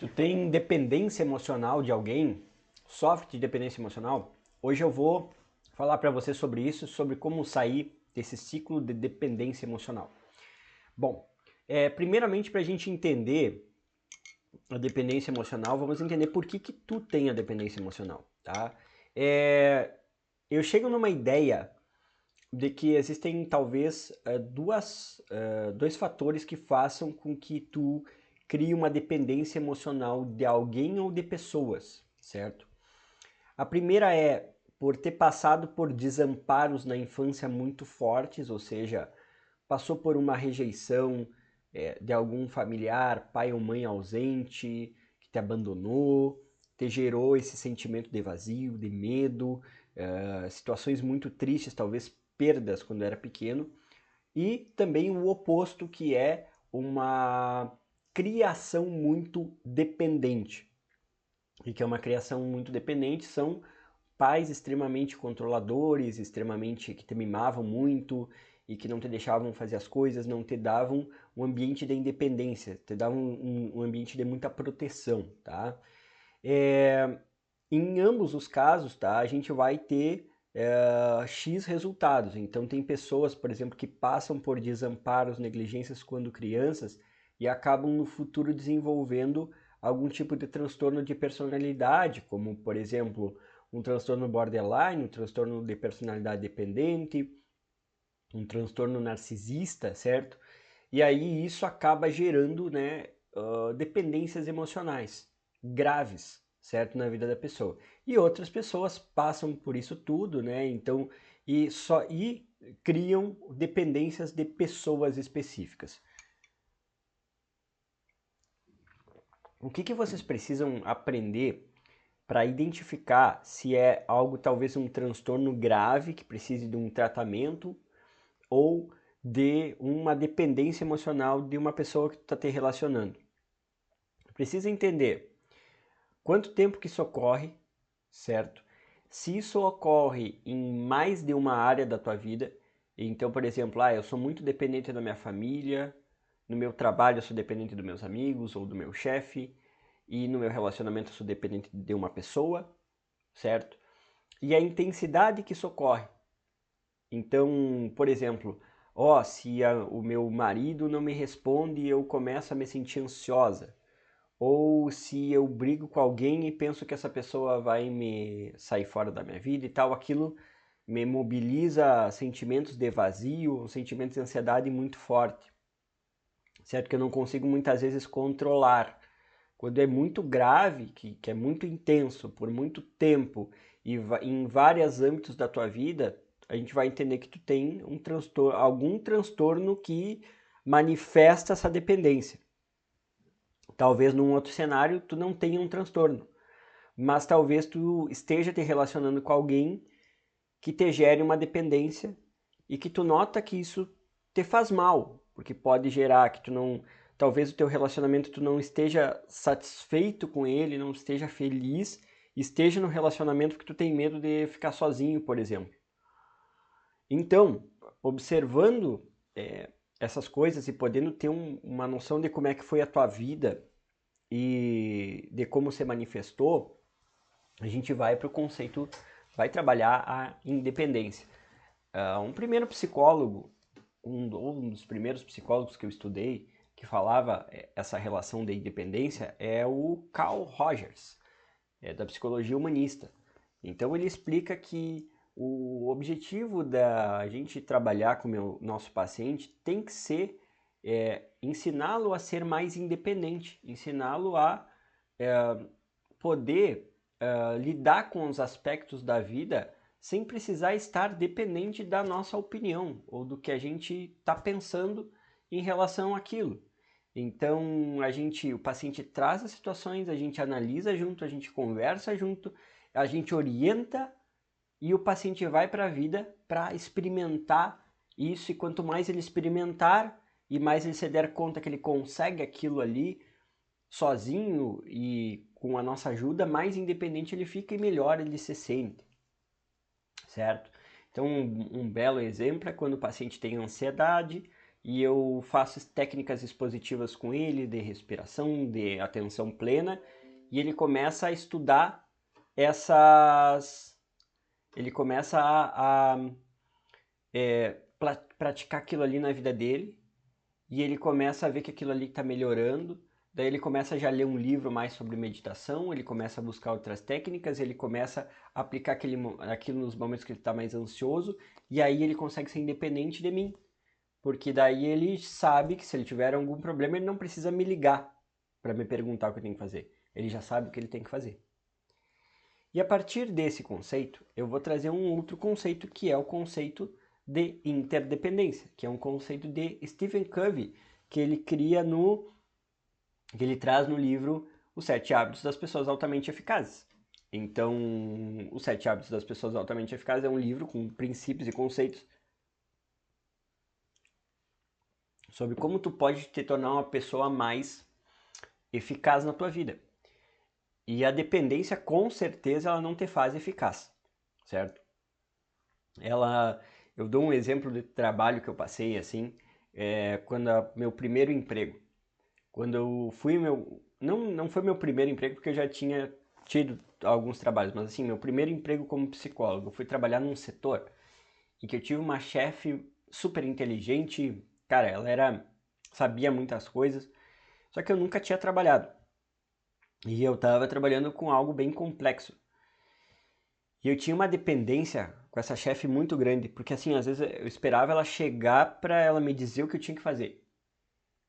Tu tem dependência emocional de alguém? Sofre de dependência emocional? Hoje eu vou falar para você sobre isso, sobre como sair desse ciclo de dependência emocional. Bom, primeiramente para a gente entender a dependência emocional, vamos entender por que tu tem a dependência emocional, tá? É, eu chego numa ideia de que existem talvez dois fatores que façam com que tu crie uma dependência emocional de alguém ou de pessoas, certo? A primeira é por ter passado por desamparos na infância muito fortes, ou seja, passou por uma rejeição de algum familiar, pai ou mãe ausente, que te abandonou, te gerou esse sentimento de vazio, de medo, situações muito tristes, talvez perdas quando era pequeno, e também o oposto, que é uma criação muito dependente. E que é uma criação muito dependente são pais extremamente controladores, extremamente que te mimavam muito e que não te deixavam fazer as coisas, não te davam um ambiente de independência, te davam um ambiente de muita proteção, tá? É, em ambos os casos, tá, a gente vai ter X resultados. Então, tem pessoas, por exemplo, que passam por desamparos, negligências quando crianças e acabam no futuro desenvolvendo algum tipo de transtorno de personalidade, como, por exemplo, um transtorno borderline, um transtorno de personalidade dependente, um transtorno narcisista, certo? E aí isso acaba gerando, né, dependências emocionais graves, certo, na vida da pessoa. E outras pessoas passam por isso tudo, né? Então, e criam dependências de pessoas específicas. O que vocês precisam aprender para identificar se é algo talvez um transtorno grave que precise de um tratamento ou de uma dependência emocional de uma pessoa que tu está te relacionando? Precisa entender quanto tempo que isso ocorre, certo? Se isso ocorre em mais de uma área da tua vida, então, por exemplo, eu sou muito dependente da minha família, no meu trabalho eu sou dependente dos meus amigos ou do meu chefe, e no meu relacionamento eu sou dependente de uma pessoa, certo? E a intensidade que isso ocorre. Então, por exemplo, se o meu marido não me responde, eu começo a me sentir ansiosa. Ou se eu brigo com alguém e penso que essa pessoa vai me sair fora da minha vida e tal, aquilo me mobiliza sentimentos de vazio, sentimentos de ansiedade muito forte, certo? Que eu não consigo muitas vezes controlar. Quando é muito grave, que é muito intenso por muito tempo e em vários âmbitos da tua vida, a gente vai entender que tu tem um transtorno, algum transtorno que manifesta essa dependência. Talvez num outro cenário tu não tenha um transtorno, mas talvez tu esteja te relacionando com alguém que te gere uma dependência e que tu nota que isso te faz mal, porque pode gerar que tu não, talvez o teu relacionamento tu não esteja satisfeito com ele, não esteja feliz, esteja no relacionamento porque tu tem medo de ficar sozinho, por exemplo. Então, observando essas coisas e podendo ter uma noção de como é que foi a tua vida e de como se manifestou, a gente vai para o conceito, vai trabalhar a independência. Um primeiro psicólogo, um dos primeiros psicólogos que eu estudei, que falava essa relação de independência, é o Carl Rogers, da psicologia humanista. Então ele explica que o objetivo da gente trabalhar com o nosso paciente tem que ser ensiná-lo a ser mais independente, ensiná-lo a poder lidar com os aspectos da vida sem precisar estar dependente da nossa opinião ou do que a gente está pensando em relação àquilo. Então o paciente traz as situações, a gente analisa junto, a gente conversa junto, a gente orienta e o paciente vai para a vida para experimentar isso, e quanto mais ele experimentar e mais ele se der conta que ele consegue aquilo ali sozinho e com a nossa ajuda, mais independente ele fica e melhor ele se sente, certo? Então, um belo exemplo é quando o paciente tem ansiedade e eu faço técnicas expositivas com ele, de respiração, de atenção plena, e ele começa a estudar essas. Ele começa praticar aquilo ali na vida dele, e ele começa a ver que aquilo ali está melhorando. Daí ele começa a já ler um livro mais sobre meditação, ele começa a buscar outras técnicas, ele começa a aplicar aquilo nos momentos que ele está mais ansioso, e aí ele consegue ser independente de mim. Porque daí ele sabe que se ele tiver algum problema, ele não precisa me ligar para me perguntar o que eu tenho que fazer. Ele já sabe o que ele tem que fazer. E a partir desse conceito, eu vou trazer um outro conceito que é o conceito de interdependência, que é um conceito de Stephen Covey, que ele que ele traz no livro Os Sete Hábitos das Pessoas Altamente Eficazes. Então, Os Sete Hábitos das Pessoas Altamente Eficazes é um livro com princípios e conceitos sobre como tu pode te tornar uma pessoa mais eficaz na tua vida. E a dependência, com certeza, ela não te faz eficaz, certo? Eu dou um exemplo de trabalho que eu passei, assim, meu primeiro emprego. Quando eu fui não foi meu primeiro emprego, porque eu já tinha tido alguns trabalhos, mas assim, meu primeiro emprego como psicólogo, eu fui trabalhar num setor em que eu tive uma chefe super inteligente, cara, sabia muitas coisas, só que eu nunca tinha trabalhado. E eu estava trabalhando com algo bem complexo. E eu tinha uma dependência com essa chefe muito grande, porque assim, às vezes eu esperava ela chegar para ela me dizer o que eu tinha que fazer,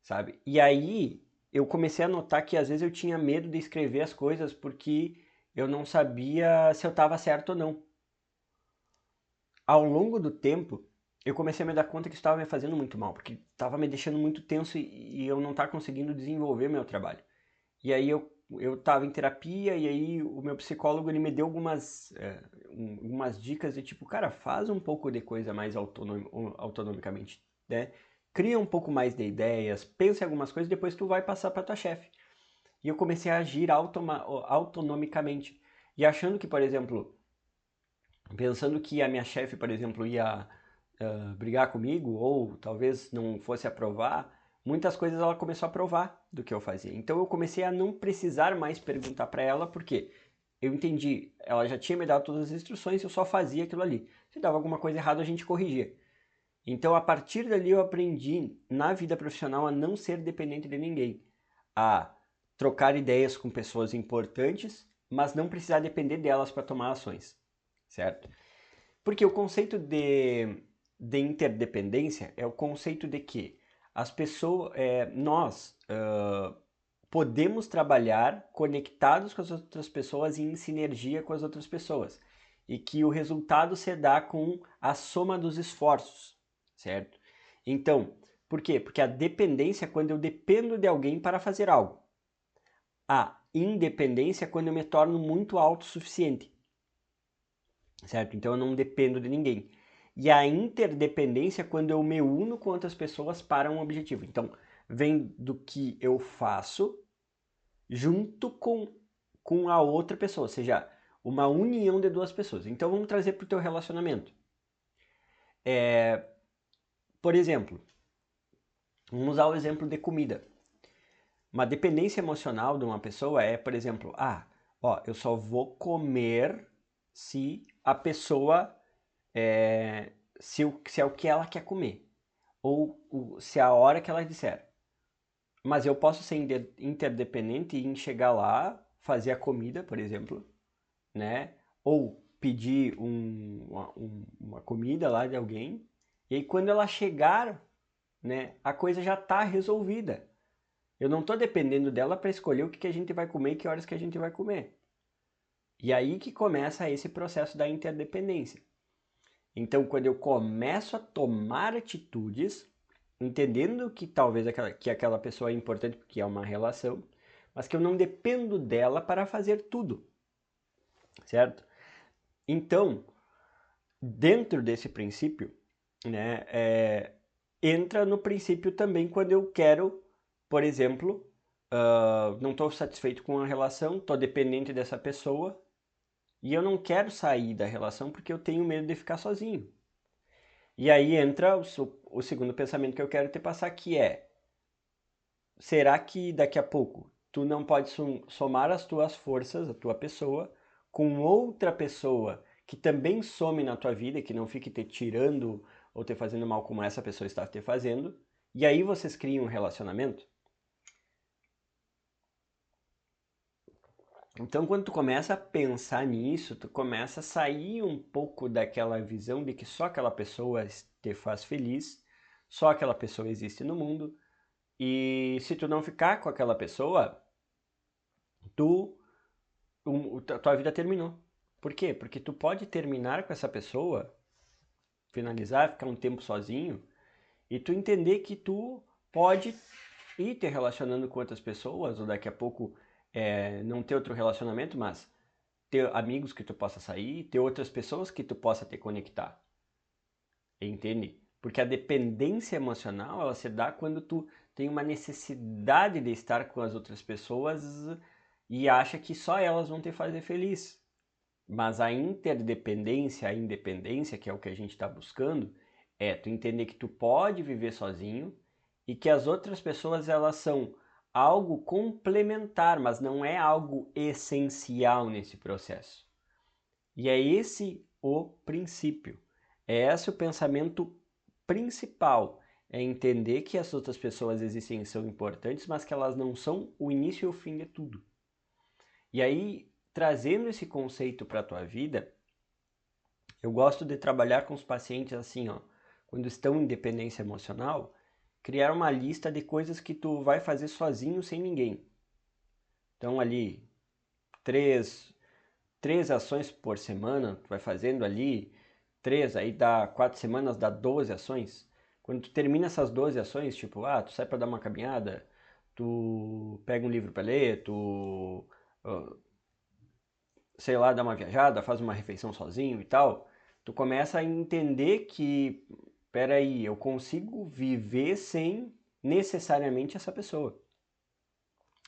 sabe? E aí eu comecei a notar que às vezes eu tinha medo de escrever as coisas porque eu não sabia se eu estava certo ou não. Ao longo do tempo, eu comecei a me dar conta que isso estava me fazendo muito mal, porque estava me deixando muito tenso e eu não estava conseguindo desenvolver meu trabalho. E aí eu estava em terapia e aí o meu psicólogo ele me deu algumas dicas de tipo, cara, faz um pouco de coisa mais autonomicamente, né? Cria um pouco mais de ideias, pensa em algumas coisas e depois tu vai passar para tua chefe. E eu comecei a agir autonomicamente. E achando que, por exemplo, pensando que a minha chefe, por exemplo, ia brigar comigo ou talvez não fosse aprovar, muitas coisas ela começou a aprovar do que eu fazia. Então eu comecei a não precisar mais perguntar para ela, porque eu entendi, ela já tinha me dado todas as instruções, eu só fazia aquilo ali. Se dava alguma coisa errada, a gente corrigia. Então a partir dali eu aprendi na vida profissional a não ser dependente de ninguém, a trocar ideias com pessoas importantes, mas não precisar depender delas para tomar ações, certo? Porque o conceito de interdependência é o conceito de que nós podemos trabalhar conectados com as outras pessoas e em sinergia com as outras pessoas. E que o resultado se dá com a soma dos esforços, certo? Então, por quê? Porque a dependência é quando eu dependo de alguém para fazer algo. A independência é quando eu me torno muito autossuficiente, certo? Então eu não dependo de ninguém. E a interdependência é quando eu me uno com outras pessoas para um objetivo. Então, vem do que eu faço junto com a outra pessoa, ou seja, uma união de duas pessoas. Então vamos trazer para o teu relacionamento. Por exemplo, vamos usar o exemplo de comida. Uma dependência emocional de uma pessoa é, por exemplo, eu só vou comer se a pessoa se é o que ela quer comer ou se é a hora que ela disser. Mas eu posso ser interdependente em chegar lá, fazer a comida, por exemplo, né? Ou pedir uma comida lá de alguém, e aí quando ela chegar, né, a coisa já está resolvida. Eu não estou dependendo dela para escolher o que a gente vai comer e que horas que a gente vai comer. E aí que começa esse processo da interdependência. Então, quando eu começo a tomar atitudes, entendendo que talvez aquela pessoa é importante porque é uma relação, mas que eu não dependo dela para fazer tudo, certo? Então, dentro desse princípio, né, entra no princípio também quando eu quero, por exemplo, não estou satisfeito com a relação, estou dependente dessa pessoa e eu não quero sair da relação porque eu tenho medo de ficar sozinho. E aí entra o segundo pensamento que eu quero te passar, que é: será que daqui a pouco tu não pode somar as tuas forças, a tua pessoa, com outra pessoa que também some na tua vida, que não fique te tirando ou te fazendo mal como essa pessoa está te fazendo, e aí vocês criam um relacionamento? Então, quando tu começa a pensar nisso, tu começa a sair um pouco daquela visão de que só aquela pessoa te faz feliz, só aquela pessoa existe no mundo, e se tu não ficar com aquela pessoa, tu, tua vida terminou. Por quê? Porque tu pode terminar com essa pessoa, finalizar, ficar um tempo sozinho, e tu entender que tu pode ir te relacionando com outras pessoas, ou daqui a pouco não ter outro relacionamento, mas ter amigos que tu possa sair, ter outras pessoas que tu possa te conectar. Entende? Porque a dependência emocional, ela se dá quando tu tem uma necessidade de estar com as outras pessoas e acha que só elas vão te fazer feliz. Mas a interdependência, a independência, que é o que a gente está buscando, é tu entender que tu pode viver sozinho e que as outras pessoas elas são algo complementar, mas não é algo essencial nesse processo. E é esse o princípio. É esse o pensamento principal. É entender que as outras pessoas existem e são importantes, mas que elas não são o início e o fim de tudo. E aí, trazendo esse conceito para a tua vida, eu gosto de trabalhar com os pacientes assim, ó, quando estão em dependência emocional, criar uma lista de coisas que tu vai fazer sozinho sem ninguém. Então ali, três ações por semana, tu vai fazendo ali, três, aí dá 4 semanas, dá 12 ações. Quando tu termina essas 12 ações, tipo, tu sai para dar uma caminhada, tu pega um livro para ler, tu, sei lá, dá uma viajada, faz uma refeição sozinho e tal, tu começa a entender que, peraí, eu consigo viver sem necessariamente essa pessoa.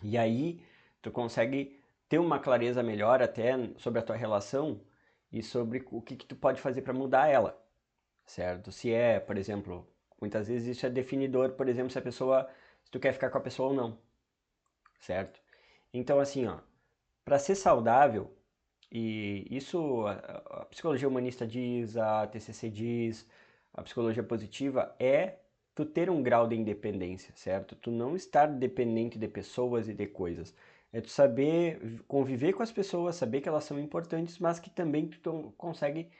E aí tu consegue ter uma clareza melhor até sobre a tua relação e sobre o que tu pode fazer para mudar ela, certo? Se é, por exemplo, muitas vezes isso é definidor, por exemplo, se tu quer ficar com a pessoa ou não, certo? Então assim, ó, para ser saudável, e isso a psicologia humanista diz, a TCC diz, a psicologia positiva é tu ter um grau de independência, certo? Tu não estar dependente de pessoas e de coisas. É tu saber conviver com as pessoas, saber que elas são importantes, mas que também tu consegue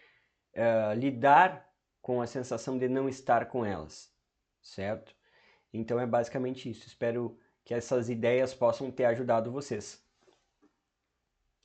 lidar com a sensação de não estar com elas, certo? Então é basicamente isso. Espero que essas ideias possam ter ajudado vocês.